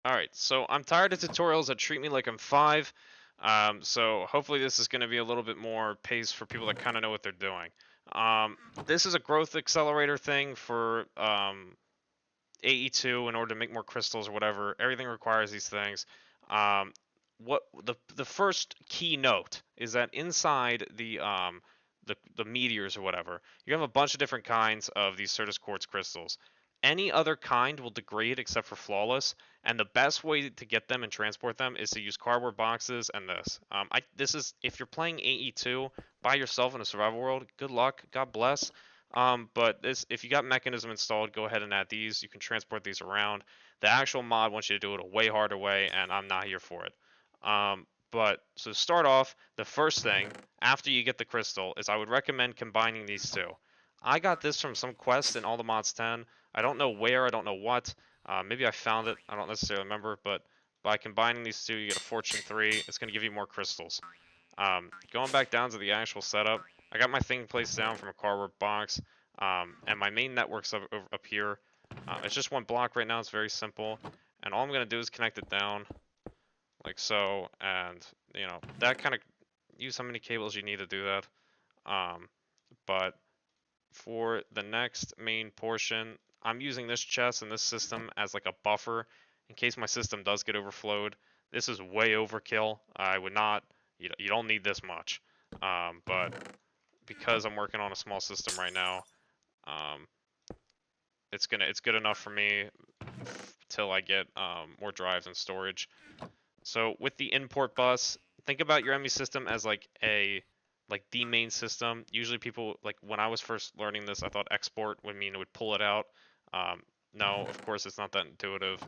Alright, so I'm tired of tutorials that treat me like I'm 5. So hopefully this is going to be a little bit more pace for people that kind of know what they're doing. This is a growth accelerator thing for AE2 in order to make more crystals or whatever. Everything requires these things. Um, what the first key note is that inside the meteors or whatever, you have a bunch of different kinds of these Certus quartz crystals. Any other kind will degrade except for flawless, and the best way to get them and transport them is to use cardboard boxes and this. This is if you're playing AE2 by yourself in a survival world. Good luck. God bless. But this, if you got mechanism installed, go ahead and add these. You can transport these around. The actual mod wants you to do it a way harder way, and I'm not here for it. But so to start off, the first thing after you get the crystal is I would recommend combining these two. I got this from some quest in All the Mods 10. I don't know where, I don't know what. Maybe I found it. I don't necessarily remember, but by combining these two, you get a Fortune 3. It's going to give you more crystals. Going back down to the actual setup, I got my thing placed down from a cardboard box, and my main network's up here. It's just one block right now. It's very simple, and all I'm gonna do is connect it down like so, and that kind of use how many cables you need to do that. But for the next main portion, I'm using this chest and this system as like a buffer in case my system does get overflowed. This is way overkill. I would not. You don't need this much. But because I'm working on a small system right now, um, it's good enough for me till I get more drives and storage. So with the import bus, think about your ME system as like the main system. Usually people like when I was first learning this, I thought export would mean it would pull it out. No, of course it's not that intuitive.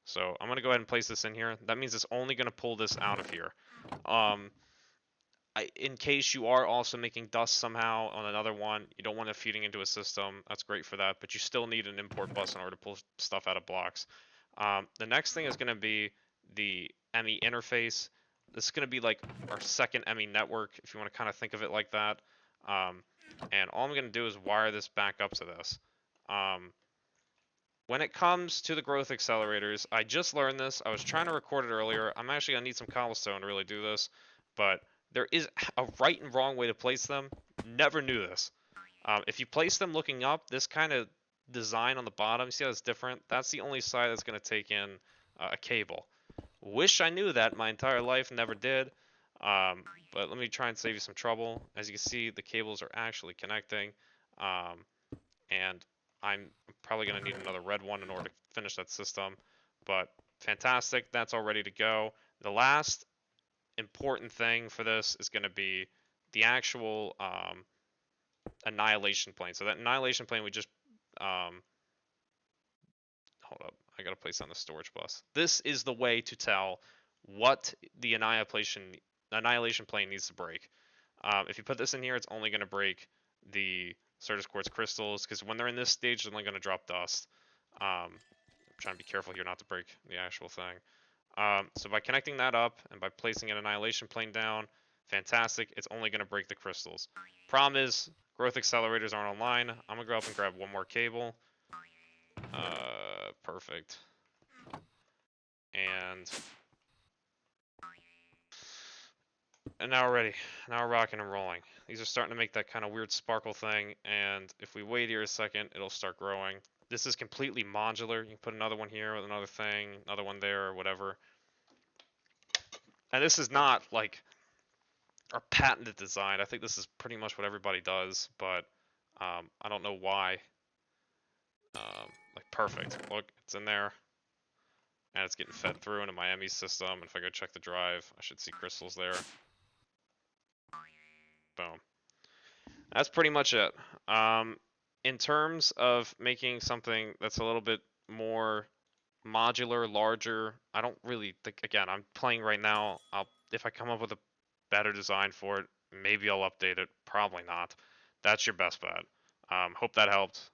So I'm gonna go ahead and place this in here. That means it's only gonna pull this out of here. Um, in case you are also making dust somehow on another one, you don't want it feeding into a system. That's great for that, but you still need an import bus in order to pull stuff out of blocks. The next thing is going to be the ME interface. This is going to be like our second ME network, if you want to kind of think of it like that. And all I'm going to do is wire this back up to this. When it comes to the growth accelerators, I just learned this. I was trying to record it earlier. I'm actually going to need some cobblestone to really do this, but there is a right and wrong way to place them. Never knew this. If you place them looking up, this kind of design on the bottom, see how it's different? That's the only side that's going to take in a cable. Wish I knew that my entire life, never did. But let me try and save you some trouble. As you can see, the cables are actually connecting. And I'm probably going to need another red one in order to finish that system. But fantastic, that's all ready to go. The last important thing for this is going to be the actual annihilation plane. So that annihilation plane we just hold up. I gotta place on the storage bus. This is the way to tell what the annihilation plane needs to break. If you put this in here, it's only gonna break the Certus quartz crystals because when they're in this stage, they're only gonna drop dust. I'm trying to be careful here not to break the actual thing. So by connecting that up and by placing an annihilation plane down, fantastic. It's only gonna break the crystals. Problem is, growth accelerators aren't online. I'm gonna go up and grab one more cable. Perfect. And now we're ready. Now we're rocking and rolling. These are starting to make that kind of weird sparkle thing, and if we wait here a second, it'll start growing. This is completely modular. You can put another one here with another thing, another one there, or whatever. And this is not like our patented design. I think this is pretty much what everybody does, but I don't know why. Like perfect. Look, it's in there. And it's getting fed through into my ME system. And if I go check the drive, I should see crystals there. Boom. That's pretty much it. In terms of making something that's a little bit more modular, larger, I don't really think. Again, I'm playing right now. If I come up with a better design for it, maybe I'll update it. Probably not. That's your best bet. Hope that helped.